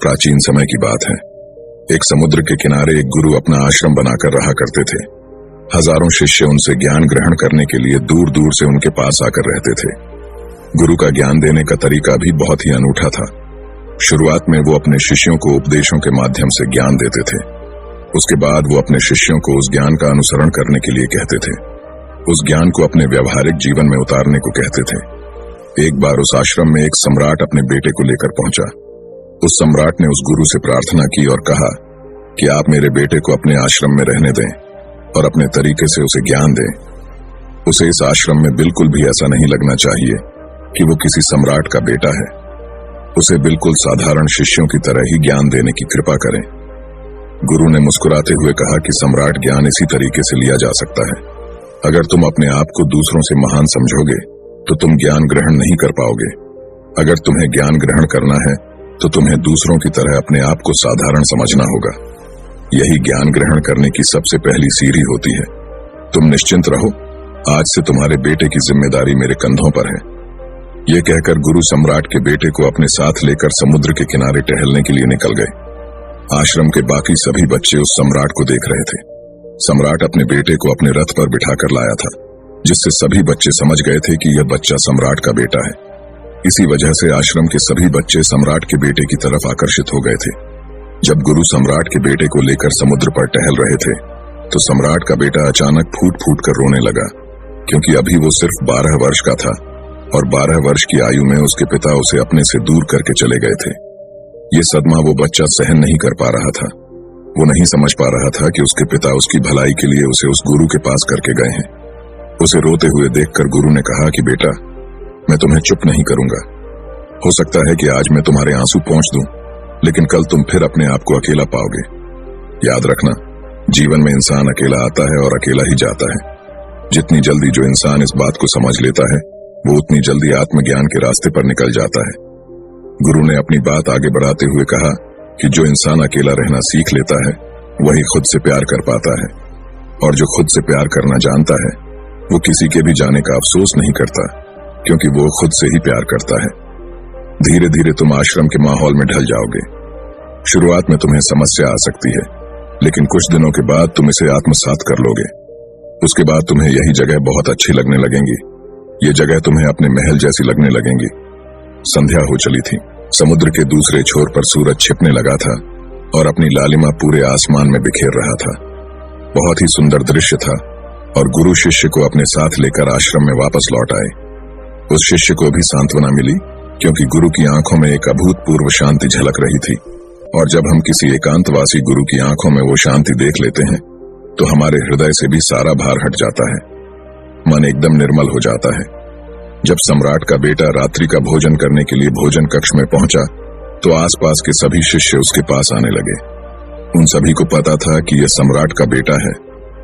प्राचीन समय की बात है। एक समुद्र के किनारे एक गुरु अपना आश्रम बनाकर रहा करते थे। हजारों शिष्य उनसे ज्ञान ग्रहण करने के लिए दूर दूर से उनके पास आकर रहते थे। गुरु का ज्ञान देने का तरीका भी बहुत ही अनूठा था। शुरुआत में वो अपने शिष्यों को उपदेशों के माध्यम से ज्ञान देते थे। उसके बाद वो अपने शिष्यों को उस ज्ञान का अनुसरण करने के लिए कहते थे, उस ज्ञान को अपने व्यावहारिक जीवन में उतारने को कहते थे। एक बार उस आश्रम में एक सम्राट अपने बेटे को लेकर पहुंचा। उस सम्राट ने उस गुरु से प्रार्थना की और कहा कि आप मेरे बेटे को अपने आश्रम में रहने दें और अपने तरीके से उसे ज्ञान दें। उसे इस आश्रम में बिल्कुल भी ऐसा नहीं लगना चाहिए कि वो किसी सम्राट का बेटा है। उसे बिल्कुल साधारण शिष्यों की तरह ही ज्ञान देने की कृपा करें। गुरु ने मुस्कुराते हुए कहा कि सम्राट ज्ञान इसी तरीके से लिया जा सकता है। अगर तुम अपने आप को दूसरों से महान समझोगे तो तुम ज्ञान ग्रहण नहीं कर पाओगे। अगर तुम्हें ज्ञान ग्रहण करना है तो तुम्हें दूसरों की तरह अपने आप को साधारण समझना होगा। यही ज्ञान ग्रहण करने की सबसे पहली सीढ़ी होती है। तुम निश्चिंत रहो, आज से तुम्हारे बेटे की जिम्मेदारी मेरे कंधों पर है। ये कहकर गुरु सम्राट के बेटे को अपने साथ लेकर समुद्र के किनारे टहलने के लिए निकल गए। आश्रम के बाकी सभी बच्चे उस सम्राट को देख रहे थे। सम्राट अपने बेटे को अपने रथ पर बिठाकर लाया था, जिससे सभी बच्चे समझ गए थे कि यह बच्चा सम्राट का बेटा है। इसी वजह से आश्रम के सभी बच्चे सम्राट के बेटे की तरफ आकर्षित हो गए थे। जब गुरु सम्राट के बेटे को लेकर समुद्र पर टहल रहे थे तो सम्राट का बेटा अचानक फूट फूट कर रोने लगा, क्योंकि अभी वो सिर्फ 12 वर्ष का था और 12 वर्ष की आयु में उसके पिता उसे अपने से दूर करके चले गए थे। ये सदमा वो बच्चा सहन नहीं कर पा रहा था। वो नहीं समझ पा रहा था कि उसके पिता उसकी भलाई के लिए उसे उस गुरु के पास करके गए हैं। उसे रोते हुए देखकर गुरु ने कहा कि बेटा, मैं तुम्हें चुप नहीं करूंगा। हो सकता है कि आज मैं तुम्हारे आंसू पोंछ दूं, लेकिन कल तुम फिर अपने आप को अकेला पाओगे। याद रखना, जीवन में इंसान अकेला आता है और अकेला ही जाता है। जितनी जल्दी जो इंसान इस बात को समझ लेता है, वो उतनी जल्दी आत्मज्ञान के रास्ते पर निकल जाता है। गुरु ने अपनी बात आगे बढ़ाते हुए कहा कि जो इंसान अकेला रहना सीख लेता है, वही खुद से प्यार कर पाता है, और जो खुद से प्यार करना जानता है, वो किसी के भी जाने का अफसोस नहीं करता, क्योंकि वो खुद से ही प्यार करता है। धीरे धीरे तुम आश्रम के माहौल में ढल जाओगे। शुरुआत में तुम्हें समस्या आ सकती है, लेकिन कुछ दिनों के बाद तुम इसे आत्मसात कर लोगे। उसके बाद तुम्हें यही जगह बहुत अच्छी लगने लगेंगी। ये जगह तुम्हें अपने महल जैसी लगने लगेंगी। संध्या हो चली थी। समुद्र के दूसरे छोर पर सूरज छिपने लगा था और अपनी लालिमा पूरे आसमान में बिखेर रहा था। बहुत ही सुंदर दृश्य था और गुरु शिष्य को अपने साथ लेकर आश्रम में वापस लौट आए। उस शिष्य को भी सांत्वना मिली, क्योंकि गुरु की आंखों में एक अभूतपूर्व शांति झलक रही थी। और जब हम किसी एकांतवासी गुरु की आंखों में वो शांति देख लेते हैं तो हमारे हृदय से भी सारा भार हट जाता है। मन एकदम निर्मल हो जाता है। जब सम्राट का बेटा रात्रि का भोजन करने के लिए भोजन कक्ष में पहुंचा तो आसपास के सभी शिष्य उसके पास आने लगे। उन सभी को पता था कि यह सम्राट का बेटा है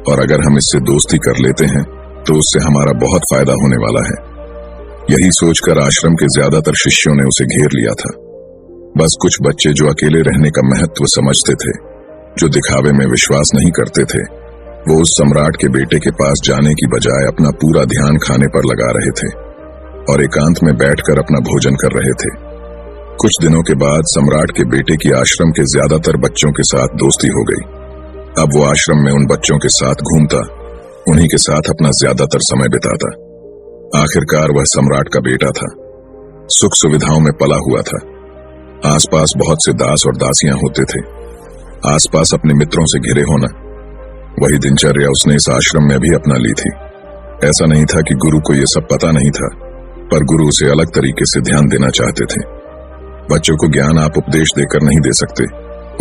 और अगर हम इससे दोस्ती कर लेते हैं तो उससे हमारा बहुत फायदा होने वाला है। यही सोचकर आश्रम के ज्यादातर शिष्यों ने उसे घेर लिया था। बस कुछ बच्चे जो अकेले रहने का महत्व समझते थे, जो दिखावे में विश्वास नहीं करते थे, वो उस सम्राट के बेटे के पास जाने की बजाय अपना पूरा ध्यान खाने पर लगा रहे थे और एकांत में बैठकर अपना भोजन कर रहे थे। कुछ दिनों के बाद सम्राट के बेटे की आश्रम के ज्यादातर बच्चों के साथ दोस्ती हो गई। अब वो आश्रम में उन बच्चों के साथ घूमता, उन्हीं के साथ अपना ज्यादातर समय बिताता। आखिरकार वह सम्राट का बेटा था, सुख सुविधाओं में पला हुआ था। आसपास बहुत से दास और दासियां होते थे। आसपास अपने मित्रों से घिरे होना, वही दिनचर्या उसने इस आश्रम में भी अपना ली थी। ऐसा नहीं था कि गुरु को यह सब पता नहीं था, पर गुरु उसे अलग तरीके से ध्यान देना चाहते थे। बच्चों को ज्ञान आप उपदेश देकर नहीं दे सकते,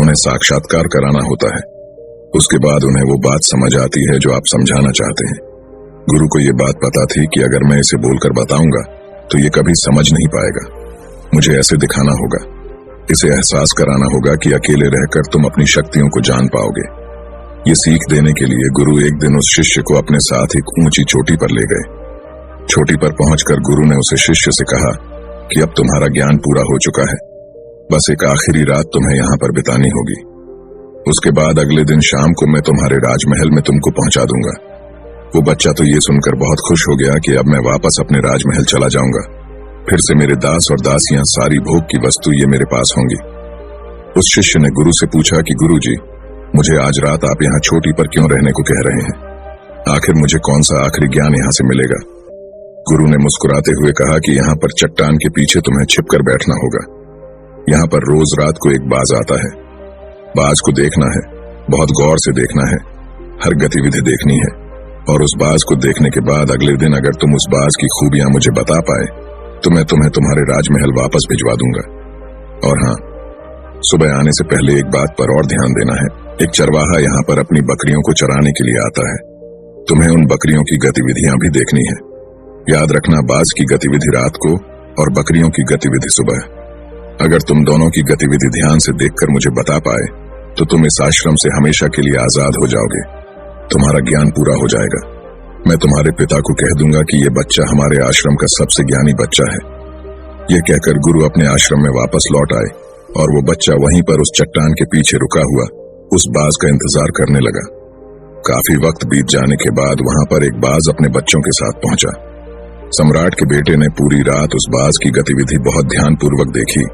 उन्हें साक्षात्कार कराना होता है। उसके बाद उन्हें वो बात समझ आती है जो आप समझाना चाहते हैं। गुरु को ये बात पता थी कि अगर मैं इसे बोलकर बताऊंगा तो ये कभी समझ नहीं पाएगा। मुझे ऐसे दिखाना होगा, इसे एहसास कराना होगा कि अकेले रहकर तुम अपनी शक्तियों को जान पाओगे। ये सीख देने के लिए गुरु एक दिन उस शिष्य को अपने साथ एक ऊंची चोटी पर ले गए। चोटी पर पहुंचकर गुरु ने उसे शिष्य से कहा कि अब तुम्हारा ज्ञान पूरा हो चुका है, बस एक आखिरी रात तुम्हें यहाँ पर बितानी होगी। उसके बाद अगले दिन शाम को मैं तुम्हारे राजमहल में तुमको पहुंचा दूंगा। वो बच्चा तो ये सुनकर बहुत खुश हो गया कि अब मैं वापस अपने राजमहल चला जाऊंगा। फिर से मेरे दास और दासियां, सारी भोग की वस्तु ये मेरे पास होंगी। उस शिष्य ने गुरु से पूछा कि गुरुजी, मुझे आज रात आप यहाँ चोटी पर क्यों रहने को कह रहे हैं? आखिर मुझे कौन सा आखिरी ज्ञान यहाँ से मिलेगा? गुरु ने मुस्कुराते हुए कहा कि यहाँ पर चट्टान के पीछे तुम्हें छिपकर बैठना होगा। यहाँ पर रोज रात को एक बाज आता है। बाज को देखना है, बहुत गौर से देखना है, हर गतिविधि देखनी है, और उस बाज को देखने के बाद अगले दिन अगर तुम उस बाज की खूबियां मुझे बता पाए तो मैं तुम्हें तुम्हारे राजमहल वापस भिजवा दूंगा। और हाँ, सुबह आने से पहले एक बात पर और ध्यान देना है। एक चरवाहा यहाँ पर अपनी बकरियों को चराने के लिए आता है। तुम्हें उन बकरियों की गतिविधियां भी देखनी है। याद रखना, बाज की गतिविधि रात को और बकरियों की गतिविधि सुबह। अगर तुम दोनों की गतिविधि ध्यान से देखकर मुझे बता पाए तो तुम इस आश्रम से हमेशा के लिए आजाद हो जाओगे। तुम्हारा ज्ञान पूरा हो जाएगा। मैं तुम्हारे पिता को कह दूंगा कि ये बच्चा हमारे आश्रम का सबसे ज्ञानी बच्चा है। ये कहकर गुरु अपने आश्रम में वापस लौट आए और वो बच्चा वहीं पर उस चट्टान के पीछे रुका हुआ उस बाज का इंतजार करने लगा। काफी वक्त बीत जाने के बाद वहां पर एक बाज अपने बच्चों के साथ पहुंचा। सम्राट के बेटे ने पूरी रात उस बाज की गतिविधि बहुत ध्यानपूर्वक देखी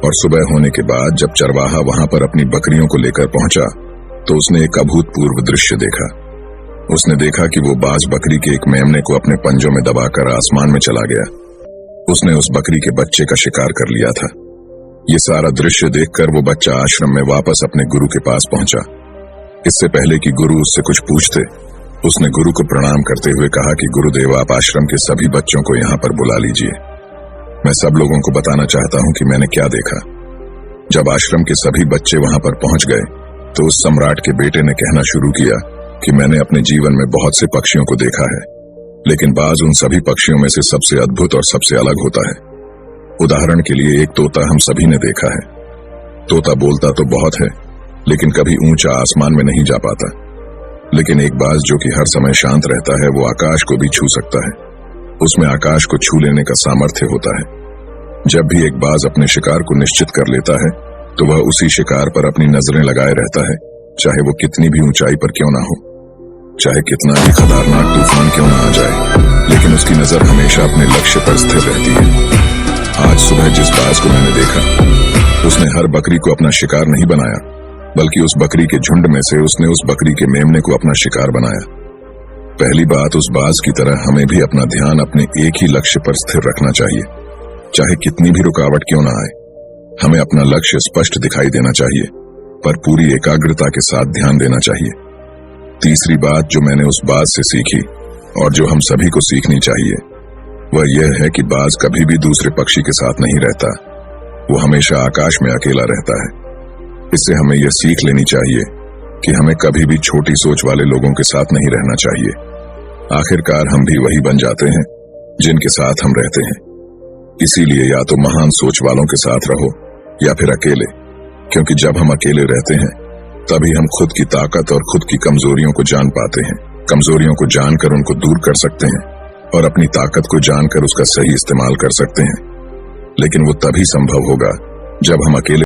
और सुबह होने के बाद जब चरवाहा वहां पर अपनी बकरियों को लेकर पहुंचा तो उसने एक अभूतपूर्व दृश्य देखा। उसने देखा कि वो बाज बकरी के एक मेमने को अपने पंजों में दबाकर आसमान में चला गया। उसने उस बकरी के बच्चे का शिकार कर लिया था। ये सारा दृश्य देखकर वो बच्चा आश्रम में वापस अपने गुरु के पास पहुंचा। इससे पहले कि गुरु उससे कुछ पूछते, उसने गुरु को प्रणाम करते हुए कहा कि गुरुदेव, आप आश्रम के सभी बच्चों को यहाँ पर बुला लीजिए। मैं सब लोगों को बताना चाहता हूँ कि मैंने क्या देखा। जब आश्रम के सभी बच्चे वहां पर पहुंच गए तो उस सम्राट के बेटे ने कहना शुरू किया कि मैंने अपने जीवन में बहुत से पक्षियों को देखा है, लेकिन बाज उन सभी पक्षियों में से सबसे अद्भुत और सबसे अलग होता है। उदाहरण के लिए एक तोता हम सभी ने देखा है। तोता बोलता तो बहुत है, लेकिन कभी ऊंचा आसमान में नहीं जा पाता। लेकिन एक बाज जो कि हर समय शांत रहता है, वो आकाश को भी छू सकता है। उसमें आकाश को छू लेने का सामर्थ्य होता है। जब भी एक बाज अपने शिकार को निश्चित कर लेता है तो वह उसी शिकार पर अपनी नजरें लगाए रहता है, चाहे वो कितनी भी ऊंचाई पर क्यों ना हो, चाहे कितना भी खतरनाक तूफान क्यों ना आ जाए, लेकिन उसकी नजर हमेशा अपने लक्ष्य पर स्थिर रहती है। आज सुबह जिस बाज को मैंने देखा, उसने हर बकरी को अपना शिकार नहीं बनाया, बल्कि उस बकरी के झुंड में से उसने उस बकरी के मेमने को अपना शिकार बनाया। पहली बात, उस बाज की तरह हमें भी अपना ध्यान अपने एक ही लक्ष्य पर स्थिर रखना चाहिए, चाहे कितनी भी रुकावट क्यों ना आए। हमें अपना लक्ष्य स्पष्ट दिखाई देना चाहिए, पर पूरी एकाग्रता के साथ ध्यान देना चाहिए। तीसरी बात जो मैंने उस बाज से सीखी और जो हम सभी को सीखनी चाहिए, वह यह है कि बाज कभी भी दूसरे पक्षी के साथ नहीं रहता। वो हमेशा आकाश में अकेला रहता है। इससे हमें यह सीख लेनी चाहिए कि हमें कभी भी छोटी सोच वाले लोगों के साथ नहीं रहना चाहिए। आखिरकार हम भी वही बन जाते हैं जिनके साथ हम रहते हैं। इसीलिए या तो महान सोच वालों के साथ रहो या फिर अकेले, क्योंकि जब हम अकेले रहते हैं तभी हम खुद की ताकत और खुद की कमजोरियों को जान पाते हैं। कमजोरियों को जानकर उनको दूर कर सकते हैं और अपनी ताकत को जानकर उसका सही इस्तेमाल कर सकते हैं। लेकिन वो तभी संभव होगा जब हम अकेले